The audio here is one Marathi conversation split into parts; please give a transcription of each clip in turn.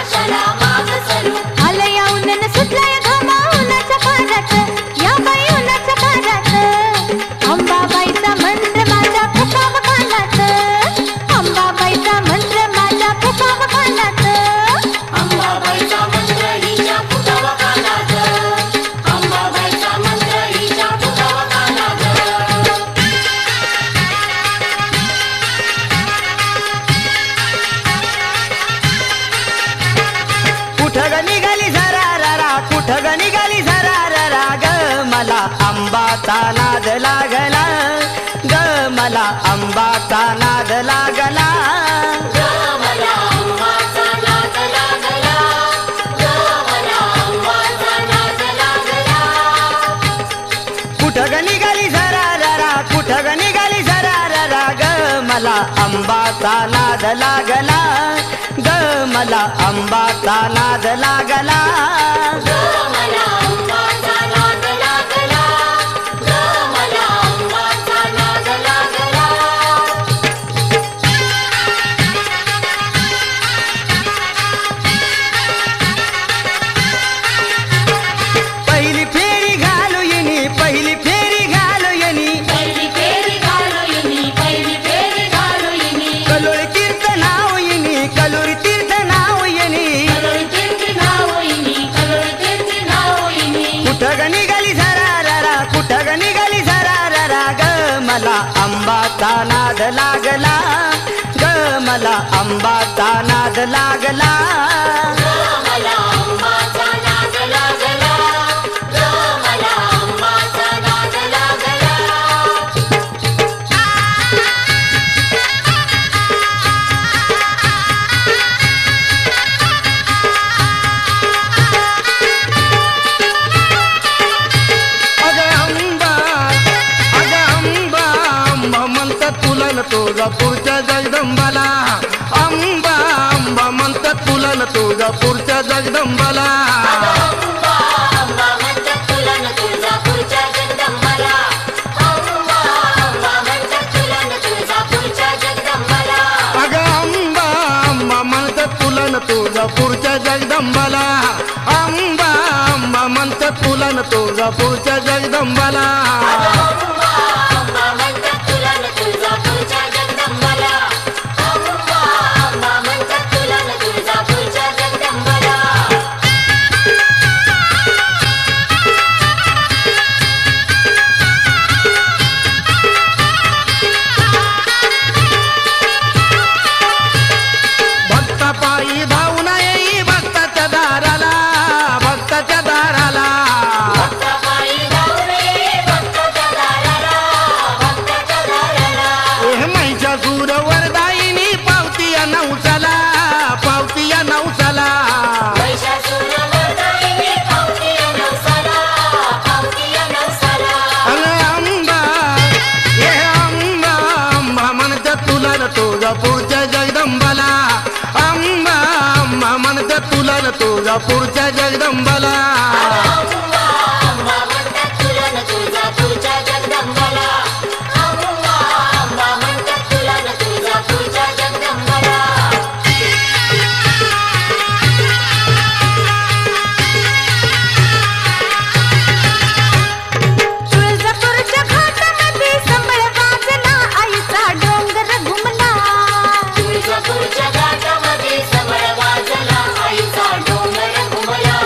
आकाशाला माग सरू. आलं या उन्हानं सुटलाय घामा उन्हाच्या पारात, या बाई उन्हाच्या पारात. अंबाबाईचा मंत्र माझ्या फुकाव कानात, अंबाबाईचा मंत्र माझ्या फुकाव कानात. अंबाबाईचा मंत्र हिच्या फुटावा कानात, अंबाबाईचा मंत्र हिच्या फुटावा कानात. कुठं ग निघाली झरारा, कुठं ग निघाली झरारा ग. मला आंबाचा नाद लागला ग, मला आंबाचा नाद लागला. ग मला अंबाचा नाद लागला, ग मला अंबाचा नाद लागला. कुठं ग निघाली झरारा, कुठं ग निघाली झरारा ग. मला आंबाचा नाद लागला ग, मला आंबाचा नाद लागला. ग मला अंबाचा नाद लागला, ग मला अंबाचा नाद लागला. पहिली फेरी घालू येणी, पहिली फेरी घालू येणी. पहिली फेरी घालू येणी, पहिली फेरी घालू येणी. कलोळी तीर्थ नाव येणी, कलोळी तीर्थ नाव येणी. कलोळी तीर्थी नाव येणी, कलोळी तीर्थी नाव येणी. कुठं ग निघाली झरारा, कुठं ग निघाली झरारा ग. मला आंबाचा नाद लागला ग, मला आंबाचा नाद लागला. ग मला अंबाचा नाद लागला, ग मला अंबाचा नाद लागला. अगं आंबा, अगं आंबा, आंबा म्हणतात तुला न तुळजापूरच्या जगदंबाला. आंबा आंबा म्हणतात तुला न तुळजापूरच्या जगदंबाला. अंबा अंबा म्हणतात तुला न तुळजापूरच्या जगदंबाला. अंबा अंबा म्हणतात तुला न तुळजापूरच्या जगदंबाला. अगं आंबा आंबा म्हणतात तुला न तुळजापूरच्या जगदंबाला. आंबा आंबा म्हणतात तुला न तुळजापूरच्या जगदंबाला. अंबा अंबा म्हणतात तुला न तुळजापूरच्या जगदंबाला. अंबा अंबा म्हणतात तुला न तुळजापूरच्या जगदंबाला. भक्ता पायी धावून येई भक्ताच्या दाराला, भक्ताच्या दाराला. भक्ता पायी धावून ये भक्ताच्या दाराला, भक्ताच्या दाराला. एह महिषासूर वरदायिनी पावती या नवसाला, पावती या नवसाला. महिषासूर मर्दानी पावती या नवसाला, पावती या नवसाला. अगं आंबा, हे आंबा आंबा म्हणतात तुला न तुळजापूरच्या जगदंबाला. आंबा आंबा म्हणतात तुला न तुळजापूरच्या जगदंबाला. अंबा अंबा म्हणतात तुला न तुळजापूरच्या जगदंबाला. अंबा अंबा म्हणतात तुला न तुळजापूरच्या जगदंबाला. तुळजापूरच्या घाटामध्ये संबळ वाजला, आईचा डोंगर घुमला. तुळजापूरच्या घाटामध्ये सबळ वाजला, आईचा डोंगर घुमला.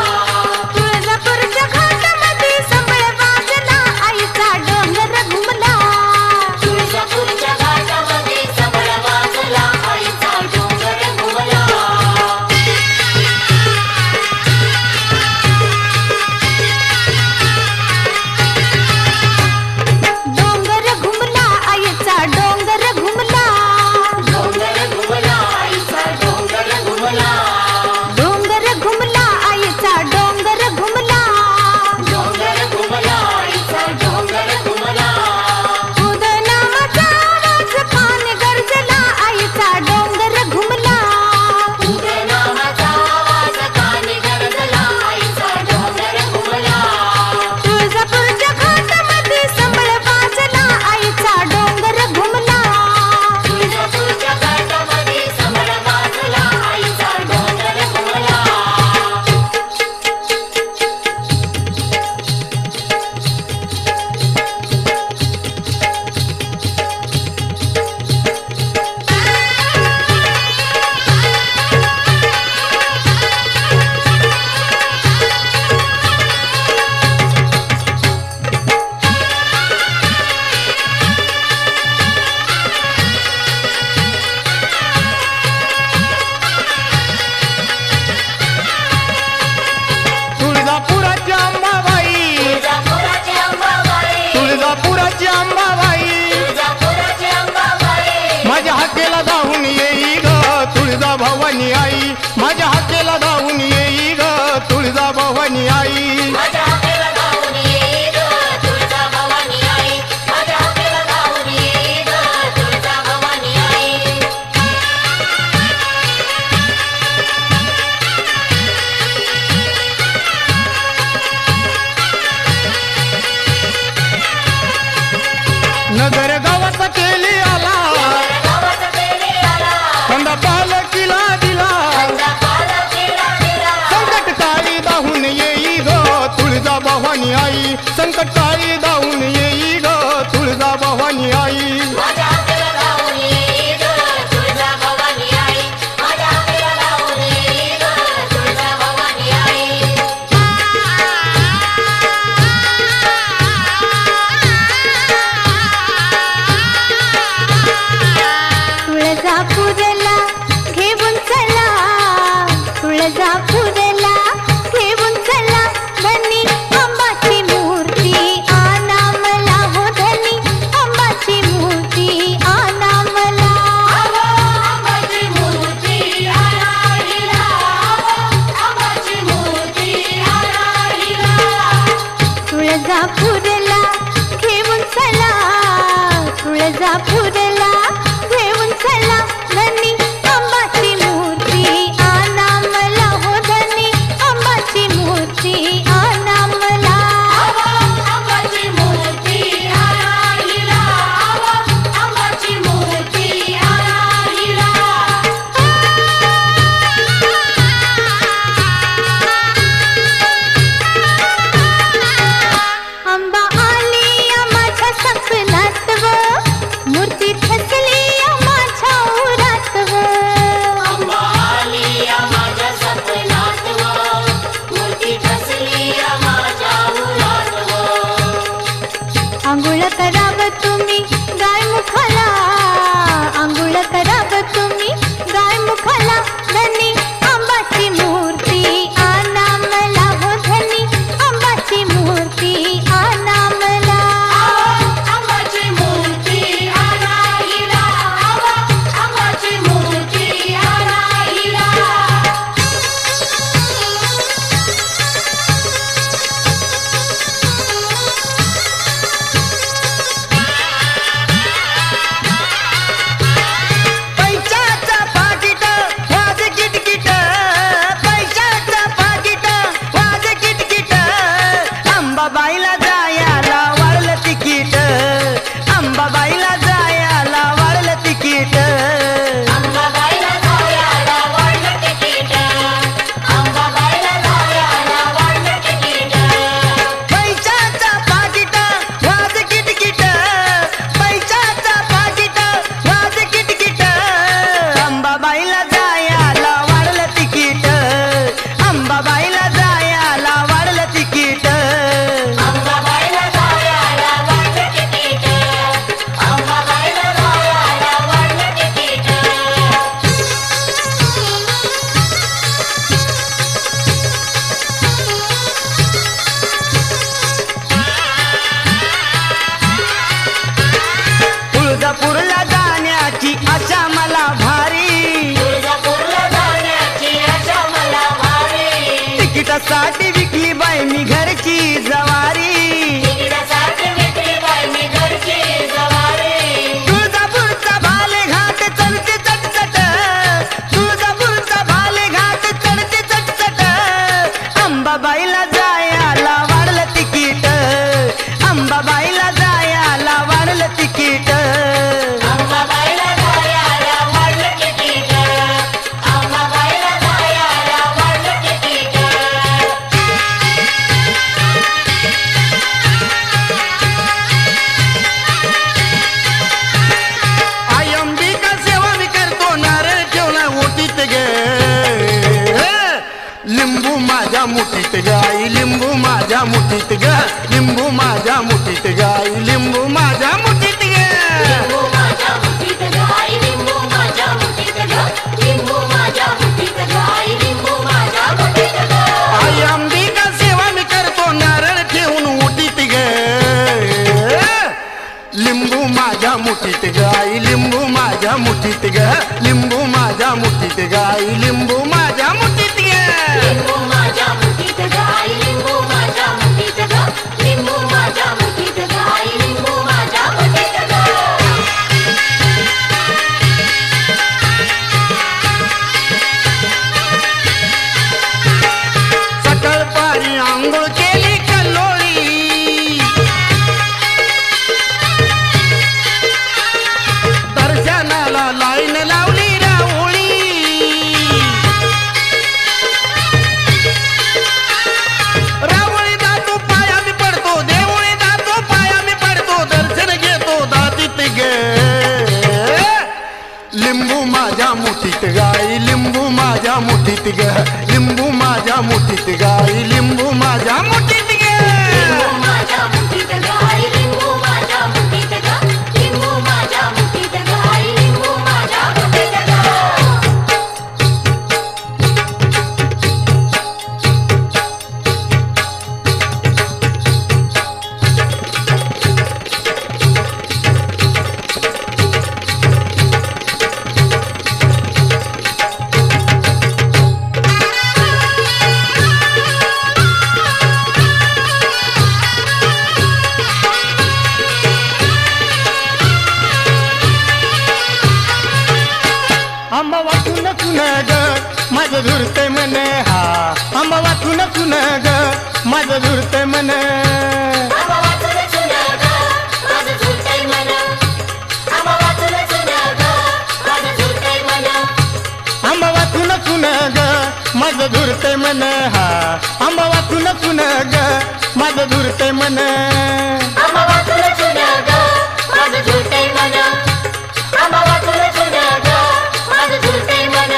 गावाचा केली आला गावाचा पेरी आला खंडा पालखीला दिला खंडा पालखीला दिला संकट काळी धावून येई ग तुळजा भवानी आई संकट काळी धावून येई ग तुळजा भवानी आई माझ्या हाताला लावून येई ग तुळजा भवानी आई माझ्या हाताला लावून येई ग तुळजा भवानी आई तुळजापूरला घेऊन चला तुळजापूरला घेऊन चला धनी अंबाची मूर्ती आणा मला हो धनी अंबाची मूर्ती आणा मला अंबाची मूर्ती आराडीला अंबाची मूर्ती आराडीला तुळजापूरला घेऊन चला तुळजापूरला घेऊन चला धनी अंबाची मूर्ती आणा मला हो धनी अंबाची मूर्ती आणा मला अंबाची मूर्ती आराडीला अंबाची मूर्ती आराडीला अंबा आली या माझ्या सपनात व मूर्ती ठसली या माझ्या उरात व अंबा आली या माझ्या सपनात व मूर्ती ठसली या माझ्या उरात व आंघोळ करावं तुम्ही गाय मुखाला आंघोळ करावं तुम्ही गाय मुखाला धनी अंबाची मूर्ती आणा मला हो धनी अंबाची मूर्ती आणा मला अंबाची मूर्ती आराडीला अंबाची मूर्ती आराडीला पैशाचा पाकिट वाज किटकिट पैशाचा पाकिट वाज किटकिट अंबाबाईला जायला वाढलं तिकीट अंबाबाईला जायला वाढलं तिकीट अंबाबाईला जायला वाढलं तिकीट अंबाबाईला जायला वाढलं तिकीट पैशाचा पाकिट वाज किटकिट पैशाचा पाकिट वाज किटकिट अंबाबाईला जायला वाढलं तिकीट अंबाबाईला जायला वाढलं तिकीट अंबाबाईला जायला वाढलं तिकीट अंबाबाईला जायला वाढलं तिकीट तुळजापूरला जाण्याची आशा मला भारी तुळजापूरला जाण्याची आशा मला भारी तिकिटासाठी विकली बाई मी घरची जवारी तिकिटासाठी विकली बाई मी घरची जवारी तुळजापूरचा भाले घाट चढते चटचट तुळजापूरचा भाले घाट चढते चटचट अंबाबाईला जायला वाढलं तिकीट अंबाबाईला जायला वाढलं तिकीट अंबाबाईला जायला वाढलं तिकीट अंबाबाईला जायला वाढलं तिकीट आई अंबिका सेवा मी करतो नारळ ठेवला ओटीत गे लिंबू माझ्या मुठीत ग आई लिंबू माझ्या मुठीत ग लिंबू माझ्या मुठीत ग आई लिंबू माझ्या मुठीत ग लिंबू माझ्या मुठीत ग आई लिंबू माझ्या मुठीत ग लिंबू माझ्या मुठीत ग आई लिंबू माझ्या मुठीत ग आई अंबिका सेवा मी करतो नारळ ठेवून ओटीत ग लिंबू माझ्या मुठीत ग आई लिंबू माझ्या मुठीत ग लिंबू माझ्या मुठीत ग आई लिंबू माझ्या मुठीत ग लिंबू माझ्या मुठीत ग आई लिंबू माझ्या मुठीत ग लिंबू माझ्या मुठीत ग आई लिंबू माझ्या मुठीत ग सकाळ पारी आंघोळ केली कल्लोळी मुठीत गाई लिंबू माझ्या मुठीत ग लिंबू माझ्या मुठीत गाई लिंबू माझ्या मुठीत ग लिंबू माझ्या मुठीत गाय लिंबू माझ्या मुठीत ग लिंबू माझ्या मुठीत गाय लिंबू माझ्या मुठीत ग आंबा वाचून चुन ग माझं झुरते मन हा आंबा वाचून चुन ग माझं झुरते मन आंबा वाचून चुन ग माझं झुलतंय मन आंबा वाचून चुन ग माझं झुलतंय मन आंबा वाचून चुन ग माझं झुरते मन हा आंबा वाचून चुन ग माझं झुरते मन आंबा वाचून चुन ग माझं झुलतंय मन आंबा वाचून चुन ग माझं झुलतंय मन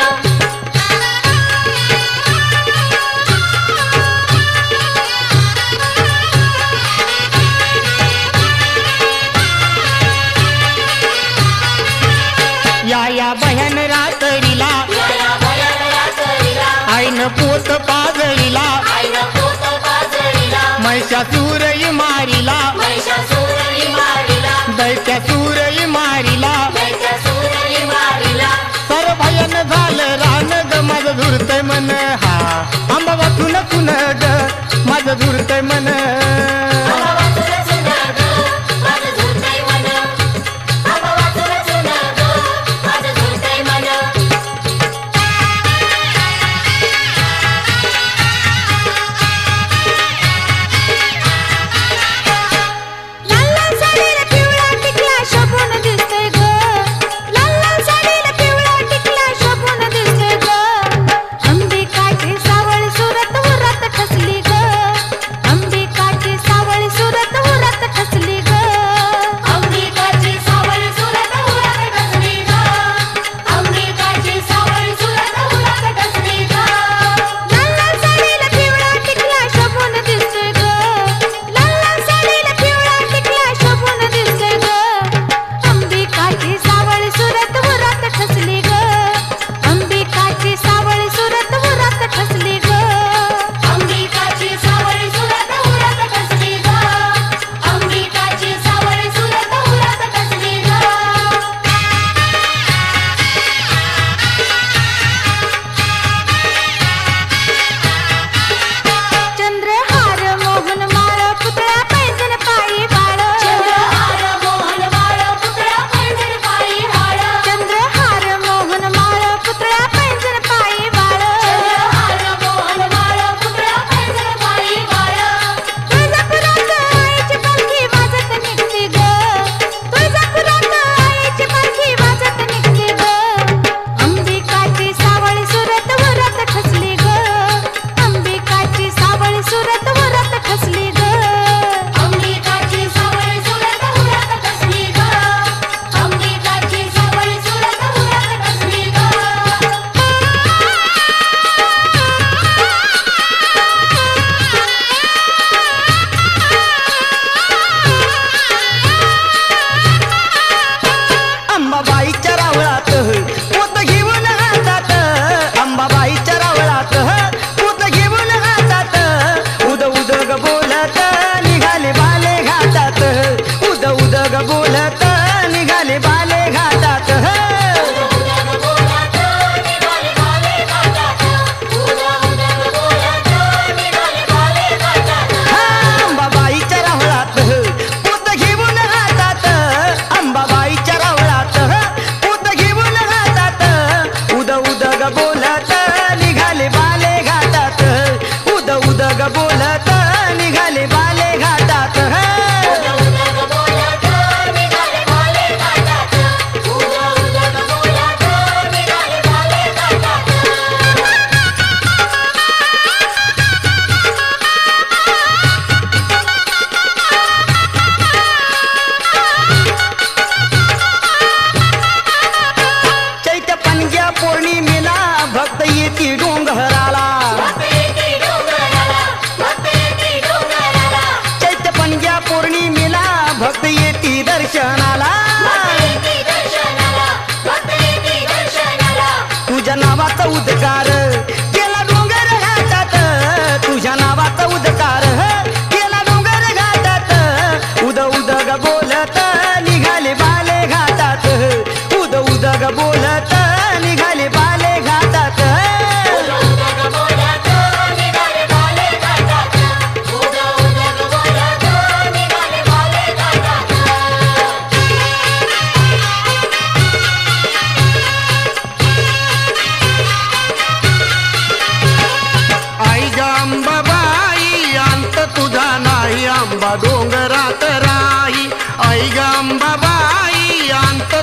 या बहन रात्रीला या भयान रात्रीला आईन पोत पाजळीला आईनं पोत पाजळीला महिषासुरई मारिला महिषासुरई मारिला दैत्यासुरई मारिला दैत्यासुरई मारिला तर भयन झालं रान ग माझं झुरतय मन हा आंबा वाचून चुन ग माझं झुरतय मन आंबा वाचून चुन ग माझं झुलतंय मन आंबा वाचून चुन ग माझं झुलतंय मन लाल लाल साडीला पिवळा टिकला शोभून दिसतोय ग लाल लाल साडीला पिवळा टिकला शोभून दिसतोय ग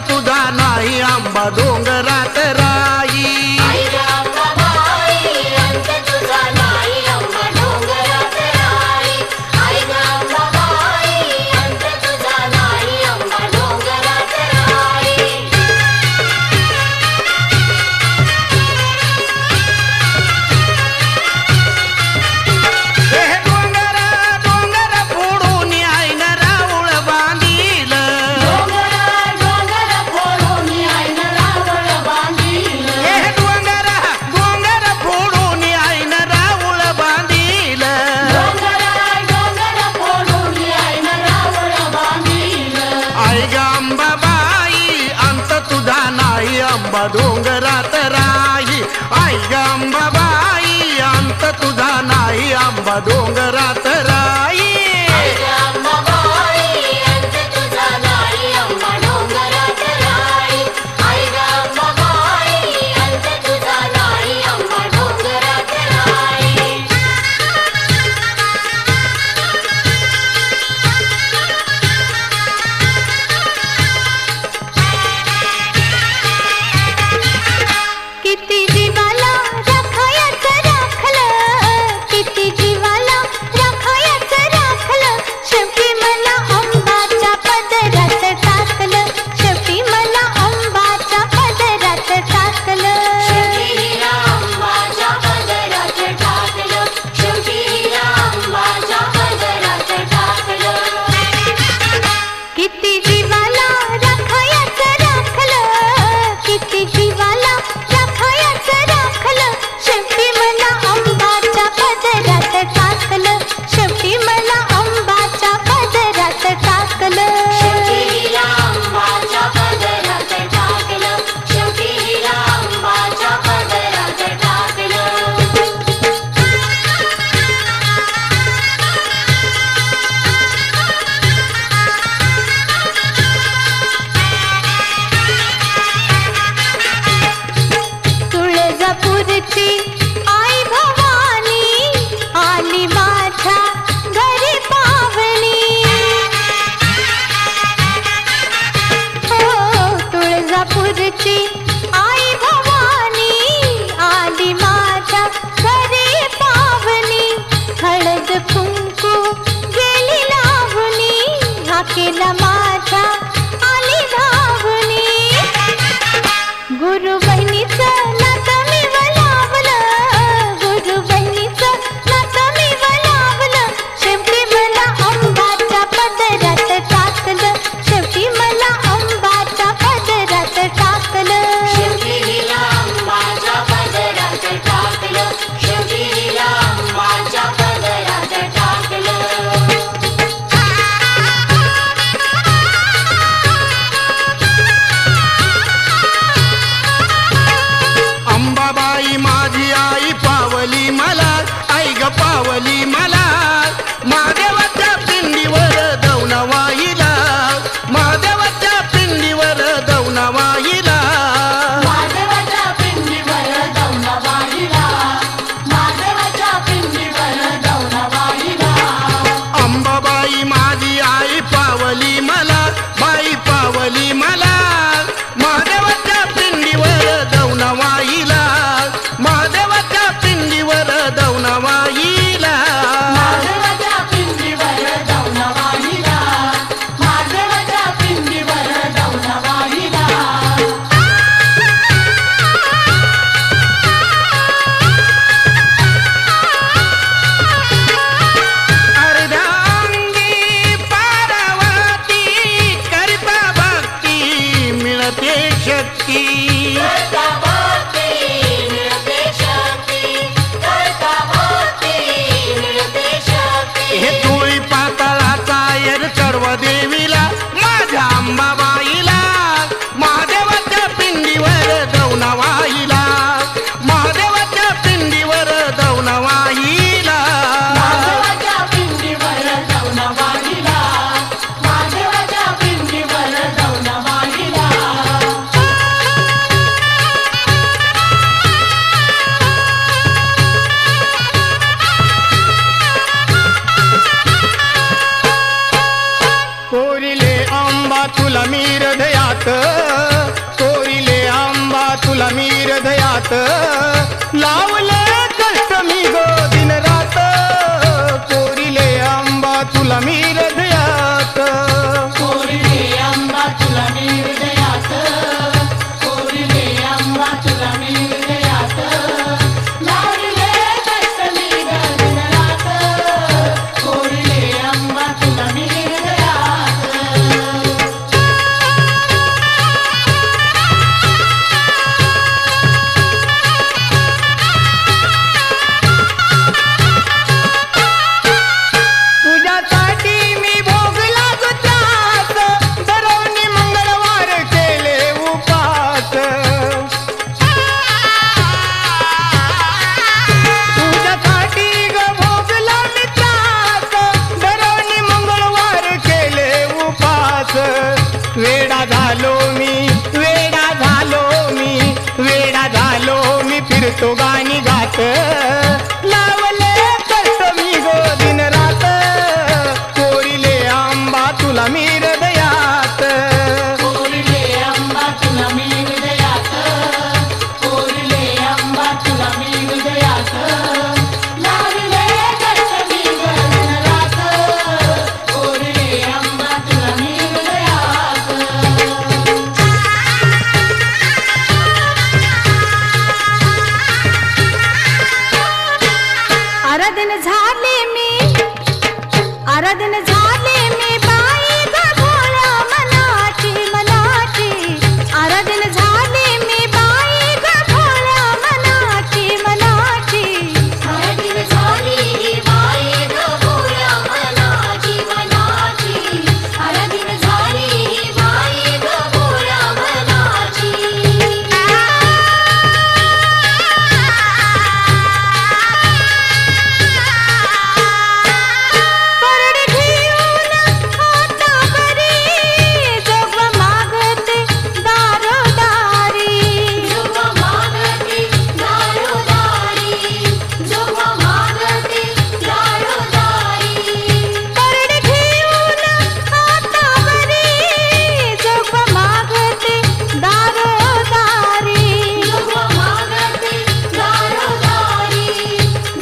तुझा नाही आंबा डोंगरात राई आई ग अंबाबाई अंत तुझा नाही अंबा डोंगरात राई आई ग अंबाबाई अंत तुझा नाही अंबा डोंगरात राई हे डोंगर डोंगर फोडून आईन राऊळ बांधील डोंगर फोडून आईन रावळ बांधील हे डोंगर डोंगर फोडून आईन राऊळ बांधील डोंगर फोडून आईन रावळ बांधील आई ग अंबाबाई अंत तुझा नाही आंबा डोंगरात राई आई ग अंबाबाई अंत तुझा नाही आंबा डोंगरात राई आई ग अंबाबाई अंत तुझा नाही अंबा डोंगरात राई आई ग अंबाबाई अंत तुझा नाही अंबा डोंगरात राई किती जीवाला राखायचं राखलं किती जीवाला राखायचं राखलं शेवटी मला अंबाच्या पदरात टाकलं शेवटी मला अंबाच्या पदरात टाकलं शेवटी हिरा अंबाच्या पदरात टाकलं शेवटी हिरा अंबाच्या पदरात टाकलं किती जीवाला राखायचं राखलं किती जीवाला राखायचं राखलं शेवटी मला अंबाच्या पदरात टाकलं शेवटी मला अंबाच्या पदरात टाकलं शेवटी हिरा अंबाच्या पदरात टाकलं शेवटी हिरा अंबाच्या पदरात टाकलं तुळजापूरची आई भवानी आली माझ्या घरी पावनी हो तुळजापूरची आई भवानी आली माझ्या घरी पावनी हळद कुंकू गेली लावणी हाकेला माझ्या आली धावणी गुरु बहिणीचं नातं मी वलावलं गुरु बहिणीचं नातं मी वलावलं शेवटी मला अंबाच्या पदरात टाकलं शेवटी मला अंबाच्या पदरात टाकलं शेवटी हिरा अंबाच्या पदरात टाकलं शेवटी हिरा अंबाच्या पदरात टाकलं अंबाबाई माझी आई पावली मला आई ग पावली मला महादेवाच्या पिंडीवर दौनवाईला महादेवाच्या पिंडीवर दौनवाईला माधवाच्या पिंडीवर दौनवाईला माधवाच्या पिंडीवर दौनवाईला अंबाबाई माझी आई पावली मला बाई पावली मला महादेवाच्या पिंडीवर दौनवाईला महादेवाच्या पिंडीवर दौनवाईला माधवाच्या पिंडीवर दौनवाईला माधवाच्या पिंडीवर दौनवाईला अर्धांगी पार्वती करिता भक्ती मिळते शक्ती करता भक्ती मिळते शक्ती करता भक्ती मिळते शक्ती हे तुळी पातळाचा एर चढव देवीला माझ्या अंबाबाईला महादेवाच्या पिंडीवर दौनवाईला महादेवाच्या पिंडीवर दौनवाईला माधवाच्या पिंडीवर दौनवाईला माधवाच्या पिंडीवर दौनवाईला घात लावले कष्ट मी गो दिन रात कोरिले आंबा तुला मी हृदयात कोरिले आंबा तुला मी हृदयात कोरिले आंबा तुला मी हृदयात लावले कष्ट मी दिन रात कोरिले आंबा तुला मी हृदयात तुझ्यासाठी मी भोगला ग त्रास दरवणी मंगळवार केले उपास तुझ्यासाठी ग भोगला मी त्रास दरवणी मंगळवार केले उपास वेडा झालो मी वेडा झालो मी वेडा झालो मी फिरतो गाणी गात लावले कष्ट मी गो दिन रात कोरिले आंबा तुला मी हृदयात कोरिले आंबा तुला मी हृदयात कोरिले आंबा तुला मी हृदयात लावले कष्ट मी दिन रात कोरिले आंबा तुला मी हृदयात आराधन झाले मी आराधन झाले मी बाई ग भोळ्या मनाची मनाची आराधन झाले मी बाई ग भोळ्या मनाची मनाची आराधन झाली ही बाई ग भोळ्या मनाची मनाची आराधन झाली ही बाई ग भोळ्या मनाची परड घेऊन आता बरी जोग मागते दारोदारी जोगा मागते दारोदारी जोगा मागते दारोदारी परड घेऊन आता बरी जोग मागते दारोदारी जोगा मागते दारोदारी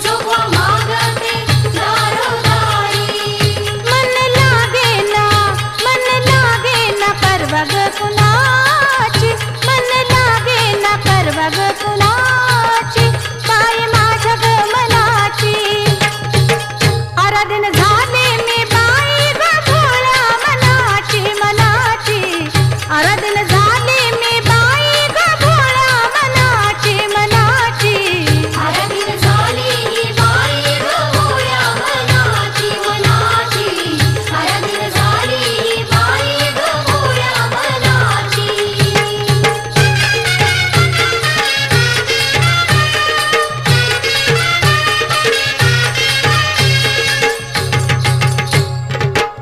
जोगा मागते दारोदारी मन लागे ना परवग कुणाची मन लागे ना परवग कुणाची काय माझ्या ग मनाची आराधन झाले मी बाई ग भोळ्या मनाची मनाची आराधन झाले मी बाई ग भोळ्या मनाची मनाची आराधन झाली ही बाई ग भोळ्या मनाची मनाची आराधन झाली ही बाई ग भोळ्या मनाची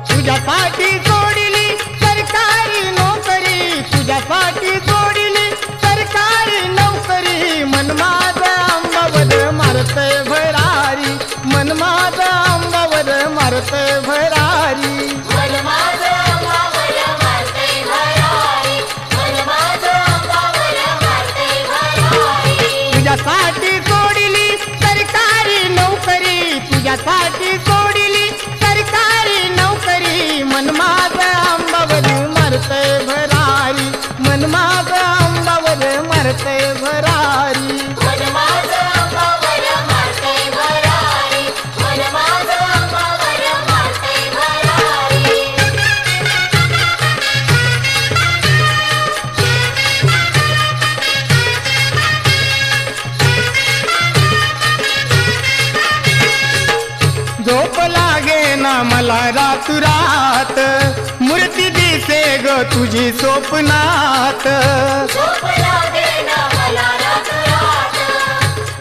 तुझ्यासाठी सोडली सरकारी नोकरी तुझ्यासाठी सोडली सरकारी नोकरी मन माझं आंबावर मारतय भरारी मन माझं आंबावर मारतय भरारी मन माझं अंगावर मारते भरारी मन माझं अंगावर मारते भरारी तुझ्यासाठी सोडली सरकारी नोकरी तुझ्यासाठी सोडली सरकारी नोकरी मन माझं आंबावर मारतय भरारी मन माझं आंबावर मारतय भरारी मन माझं अंगावर मारते भरारी मन माझं अंगावर मारते भरारी झोप लागे ना मला रात मूर्ती दिसे ग तुझी स्वप्नात झोप लागे ना मला रात रात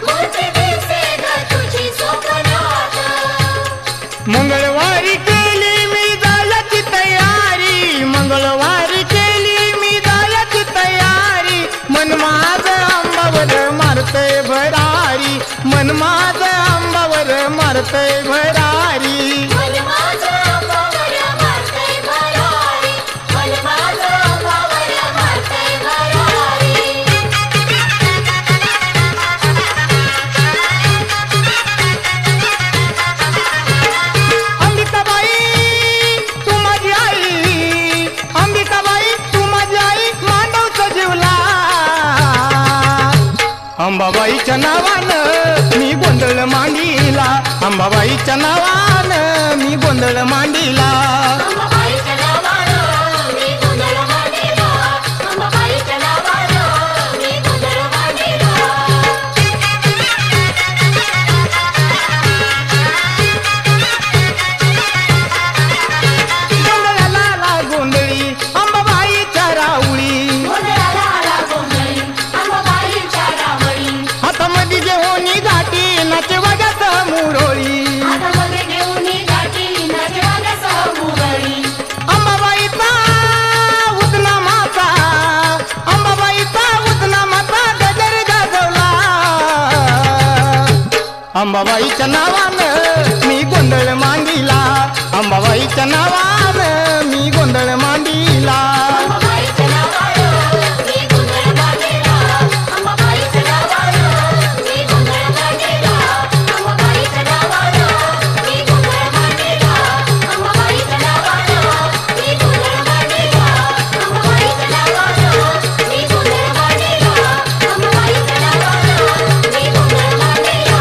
मूर्ती दिसे ग तुझी स्वप्नात मंगळवारी केली मी जायची तयारी मंगळवारी केली मी जायची तयारी मन माझं आंबावर मारतय भरारी मन माझं आंबावर मारतय भरारी मन माझं अंगावर मारते भरारी मन माझं अंगावर मारते भरारी अंबाबाईच्या नावानं मी गोंधळ मांडीला, अंबाबाईच्या नावानं मी गोंधळ मांडीला. अंबाबाईच्या नावानं मी गोंधळ मांडीला, अंबाबाईच्या नावानं मी गोंधळ मांडीला. गोंधळाला आला गोंधळी अंबाबाईच्या राऊळी, गोंधळाला आला गोंधळी अंबाबाईच्या रावळी. हातामध्ये घेऊन गाठी नाचे वाजत मुरळी. हातामध्ये घेऊन गाठी नाचवाल्यासह मुरळी. अंबाबाईचा उदना माता, अंबाबाईचा उदना माता गजर गाजवला. अंबाबाईच्या नावानं मी गोंधळ मांडीला, अंबाबाईच्या नावानं मी गोंधळ मांडीला. अंबाबाईच्या नावानं मी गोंधळ मांडीला, अंबाबाईच्या नावानं मी गोंधळ मांडीला, अंबाबाईच्या नावानं मी गोंधळ मांडीला, अंबाबाईच्या नावानं मी गोंधळ मांडीला, अंबाबाईच्या नावानं मी गोंधळ मांडीला, अंबाबाईच्या नावानं मी गोंधळ मांडीला.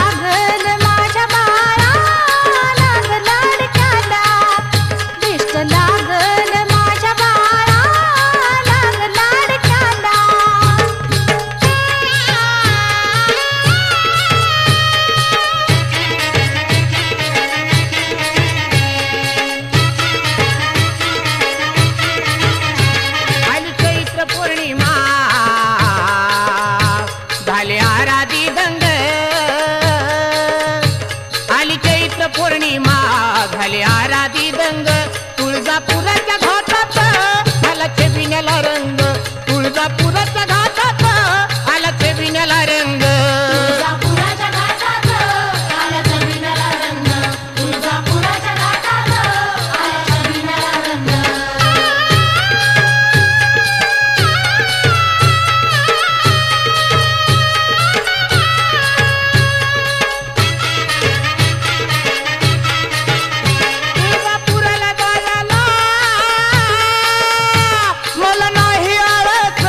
लागल माझ्या बाळा लाग लाडक्याला दिष्ट लागल माझ्या बाळा लाग लाडक्याला आली चैत्र पौर्णिमा झाले आराधी दंग आली चैत्र पौर्णिमा झाले आराधी दंग तुळजापुराच्या घाटात आला छबिन्याला रंग तुळजापुराच्या घाटात आला छबिन्याला रंग तुळजापुराच्या घाटात आला छबिन्याला रंग तुळजापुराच्या घाटात आला छबिन्याला रंग तुळजापुराला जायला मला नाही आळस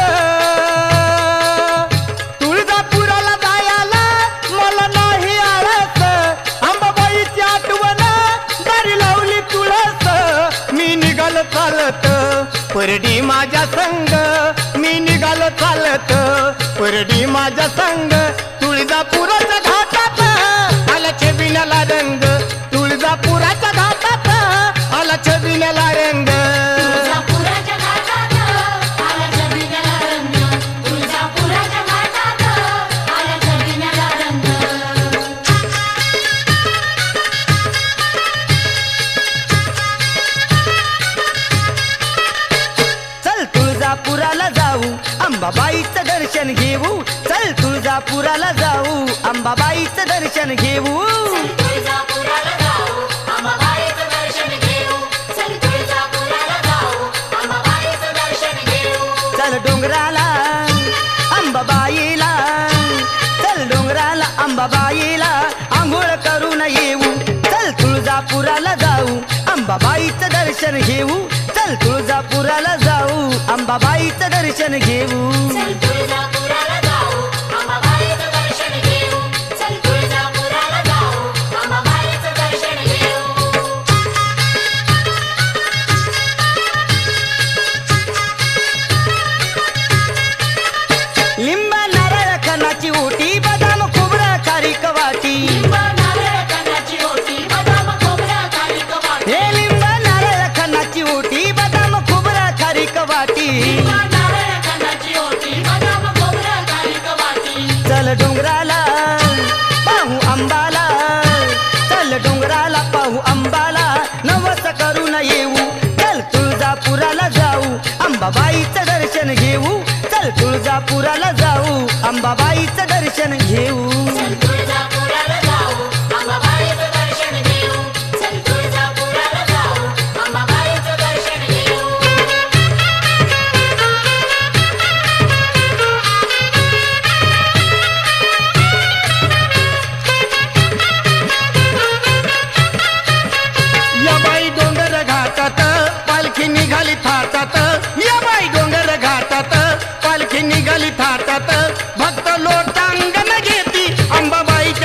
तुळजापुराला जायला मला नाही आळस अंबाबाईची आठवण दारी लावली तुळस मी निघालो चालत परडी माझ्या संग मी निघालो चालत परडी माझ्या संग तुळजापुराच्या घाटात आला छबिन्याला रंग तुळजापुराच्या घाटात आला छबिन्याला रंग तुळजापुराच्या घाटात आला छबिन्याला रंग तुळजापुराच्या घाटात आला छबिन्याला रंग चल तुळजापुराला जाऊ अंबाबाईचं दर्शन घेऊ चल तुळजापुराला जाऊ अंबाबाईचं दर्शन घेऊ तुळजापुराला जाऊ अंबाबाईचं दर्शन घेऊ चल तुळजापुराला जाऊ अंबाबाईचं दर्शन घेऊ चल डोंगराला अंबाबाईला चल डोंगराला अंबाबाईला आंघोळ करून येऊ चल तुळजापुराला जाऊ अंबाबाईचं दर्शन घेऊ चल तुळजापुराला जाऊ अंबाबाईचं दर्शन घेऊ चल तुळजापुराला जाऊ अंबाबाईचं दर्शन घेऊ चल तुळजापुराला जाऊ अंबाबाईचं दर्शन घेऊ लिंब नारळ खणाची ओटी बदाम खोबरं खारीक वाटी नारळ कणाची ओटी बदाम खोबरा खारीक वाटी हे लिंब नारळ खणाची ओटी बदाम खोबरं खारीक वाटी नारळ कणाची ओटी बदाम खोबरा खारीक वाटी चल डोंगराला पाहू अंबाला चल डोंगराला पाहू अंबाला नवस करून येऊ चल तुळजापुराला जाऊ अंबाबाईचं दर्शन घेऊ चल तुळजापुराला जाऊ अंबाबाईचं दर्शन घेऊ चल तुळजापुराला जाऊ अंबाबाईचं दर्शन घेऊ चल तुळजापुराला जाऊ अंबाबाईचं दर्शन घेऊ या बाई डोंगर घाटात पालखी निघाली थाटात या बाई डोंगर घाटात पालखी निघाली थाटात भक्त लोटांगण घेती अंबाबाईच्या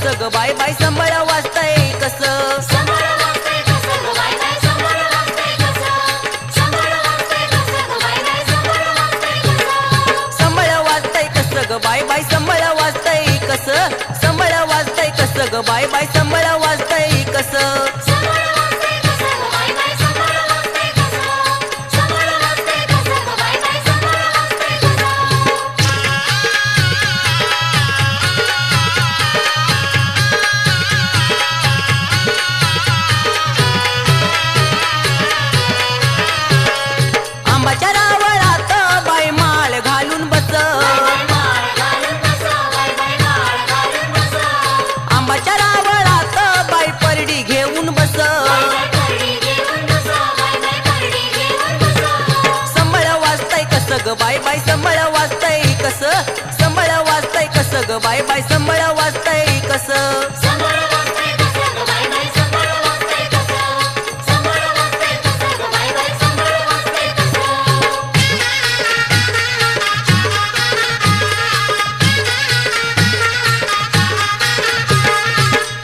कसं ग बाय बाय संबळ वाजतय कसं संबळ वाजतंय कसं ग बाय बाय संबळ वाजतंय कसं संबळ वाजतंय कसं ग बाय बाय संबळ वाजतंय कसं संबळ वाजतय कसं ग बाय बाय संबळ वाजतय कसं संबळ वाजतय कसं ग बाय बाय संबळ वाजतय कसं संबळ वाजतंय कसं ग बाय बाय संबळ वाजतंय कसं संबळ वाजतंय कसं ग बाय बाय संबळ वाजतंय कसं आंबाच्या रावळात बाय माळ घालून बस आंबाच्या रावळात बाय परडी घेऊन बस संबळ वाजतय कसं ग बाय बाय संबळ वाजतय कसं संबळ वाजतय कसं ग बाय बाय संबळ वाजतय कसं संबळ वाजतंय कसं ग बाय बाय संबळ वाजतंय कसं संबळ वाजतंय कसं ग बाय बाय संबळ वाजतंय कसं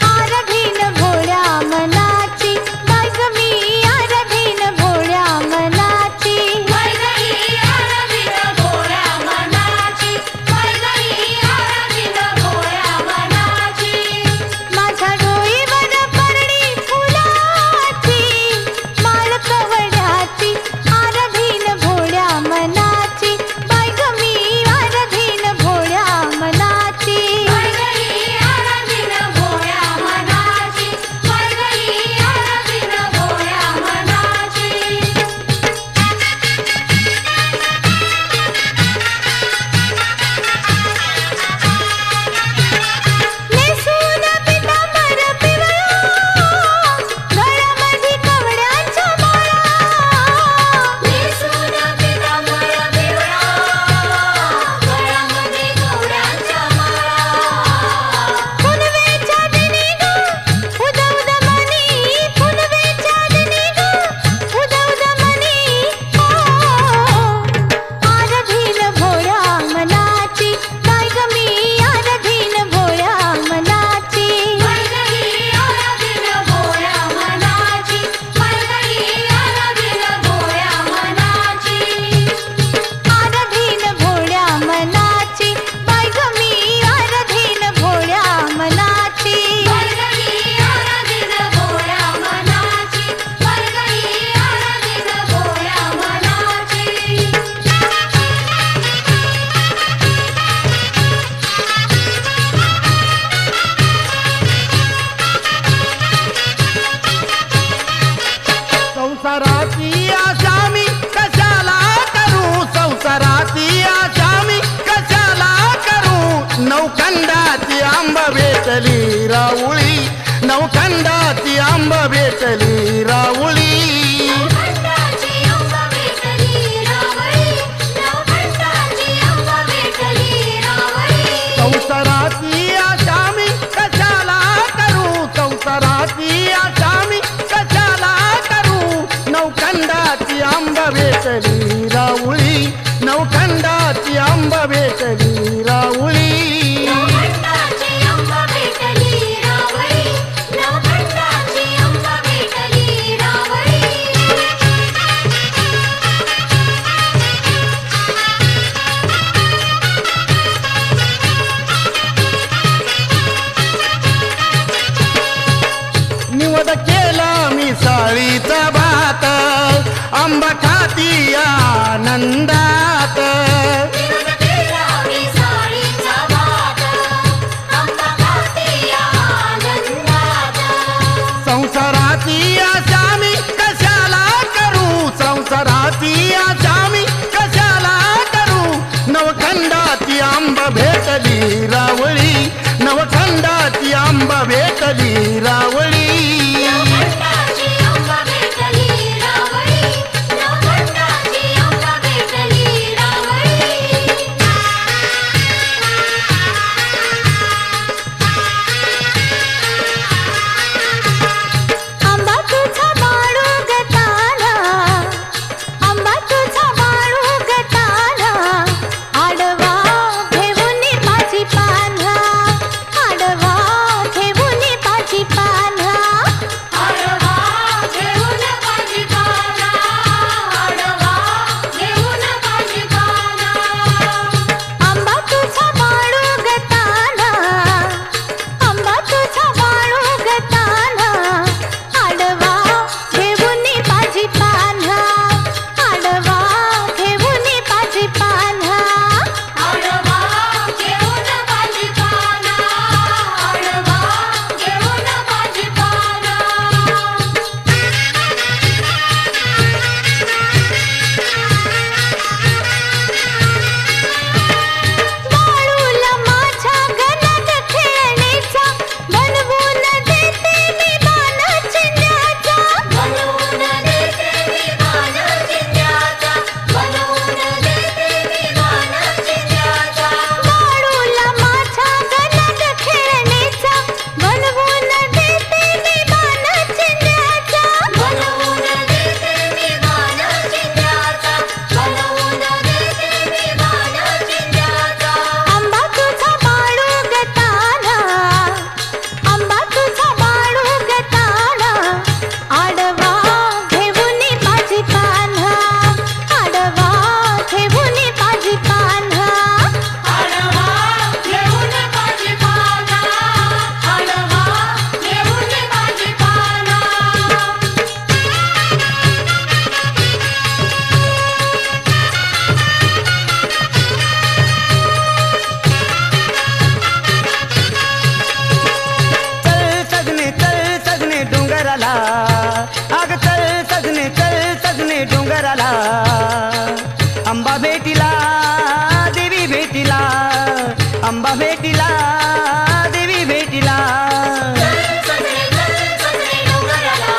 आराधीन भोळ्या मनाची बाय ग मी आराधीन भोळ्या मनाची मैदानी आराधीन भोळ्या मनाची मैदानी आराधीन भोळ्या मनाची माझ्या डोईवर परडी फुलाची माळ कवड्याची आराधीन भोळ्या मनाची बाय ग मी आराधीन भोळ्या मनाची मैदानी आराधीन भोळ्या मनाची मैदानी आराधीन भोळ्या मनाची नेसून पितांबर पिवळा गळ्यामध्ये कवड्यांच्या माळा नेसून पितांबर पिवळा गळ्यामध्ये कवड्यांच्या माळा फुलवेच्या दिनी ग उदौद मनी फुलवेच्या दिनी ग उदौद मनी आराधीन भोळ्या मनाची बाय ग मी आराधीन भोळ्या मनाची मैदानी आराधीन भोळ्या मनाची मैदानी आराधीन भोळ्या मनाची आराधीन भोळ्या मनाची बाय ग मी आराधीन भोळ्या मनाची मैदानी आराधीन भोळ्या मनाची मैदानी आराधीन भोळ्या मनाची संसाराची आशा मी कशाला करू संसाराची आशा मी कशाला करू नवखंडाची आंब भेटली राऊळी नवखंडाची आंब भेटली राऊळी नवखंडाची अंब भेटली रावळी नवखंडाची अंब भेटली रावळी संसाराची आशा मी कशाला करू संसाराची आशा मी कशाला करू नवखंडाची आंब भेटली राऊळी नवखंडाची आंब भेटली राऊळी नवखंडाची अंब भेटली रावळी नवखंडाची अंब भेटली रावळी निवड केला मी साळीचा भात आंबा खाती आनंदात निवड केला मी साळीचा भात अंबा खाती आनंदात संसाराची आशा मी कशाला करू संसाराची आशा मी कशाला करू नवखंडाची आंब भेटली रावळी नवखंडाची आंब भेटली रावळी नवखंडाची अंब भेटली रावळी नवखंडाची अंब भेटली अंबा भेटीला देवी भेटीला अंबा भेटीला देवी भेटीला चल सजने डोंगराला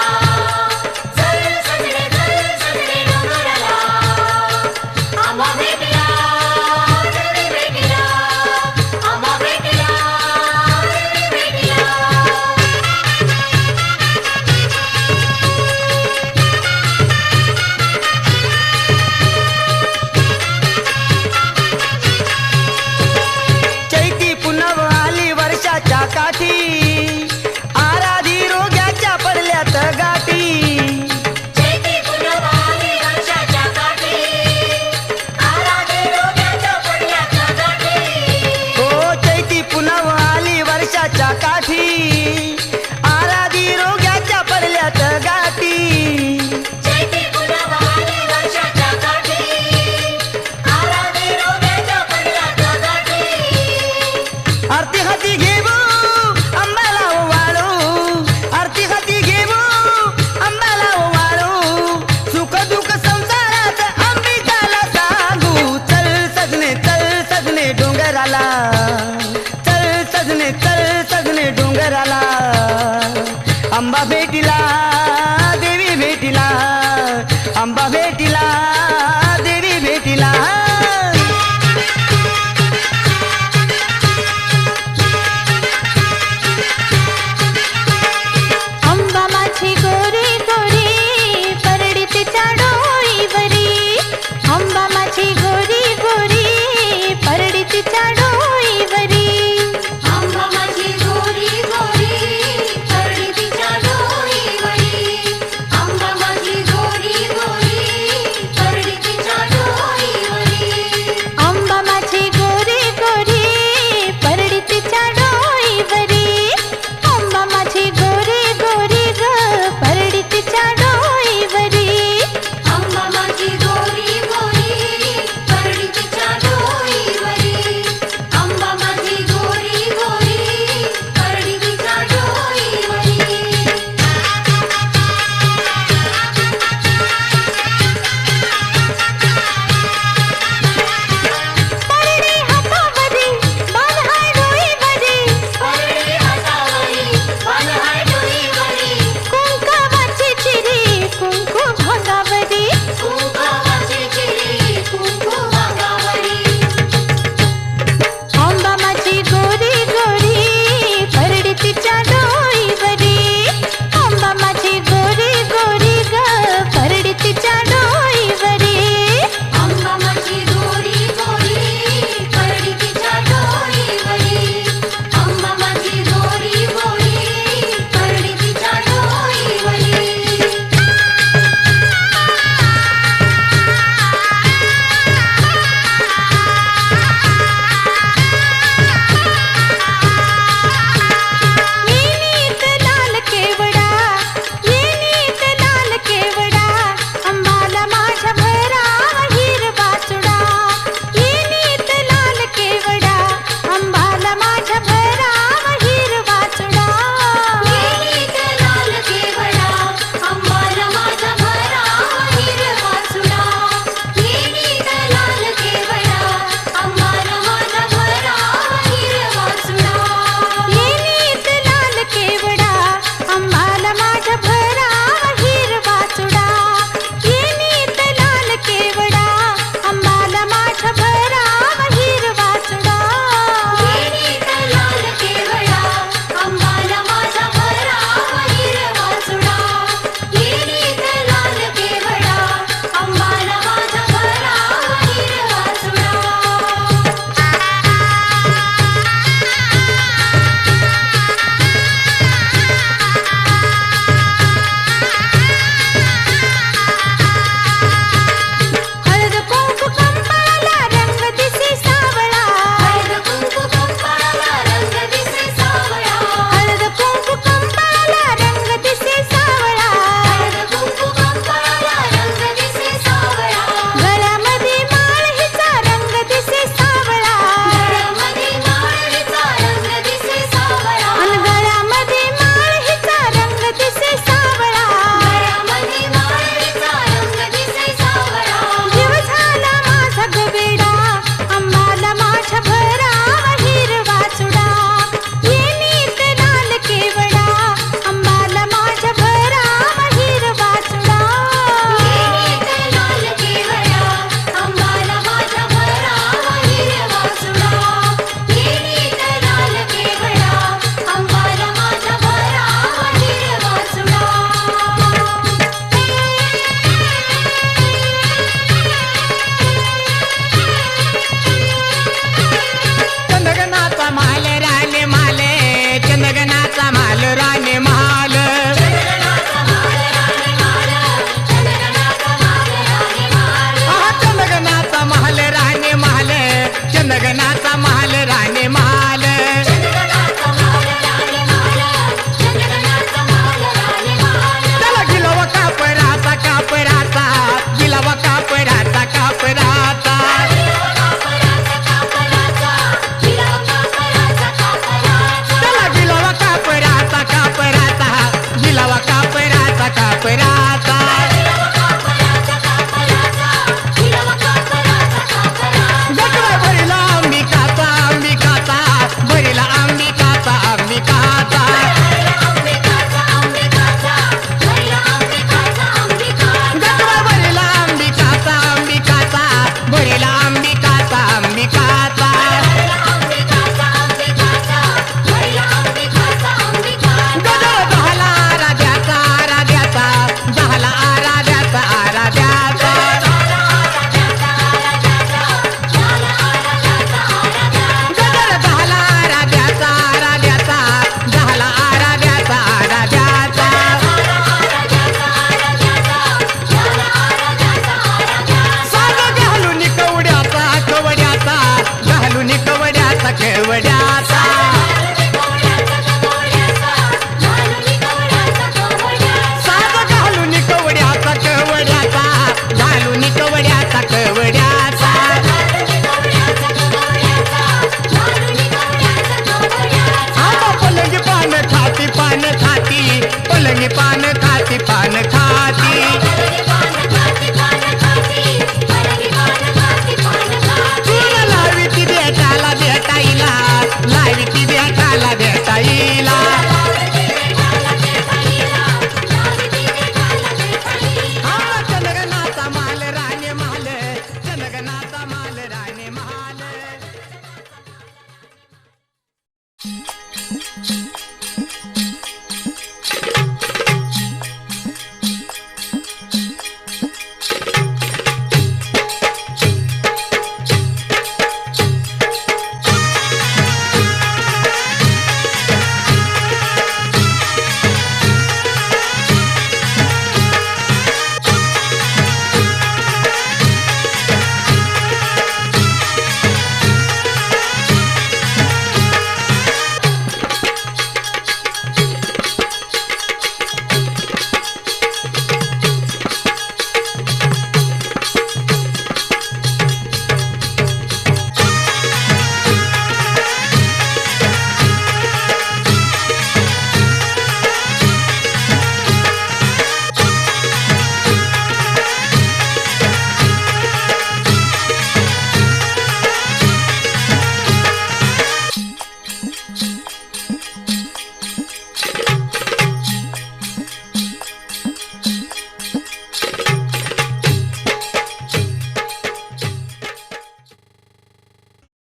चल सजने डोंगराला आंबा भेटला देवी भेटला आंबा भेटला देवी भेटला कड्या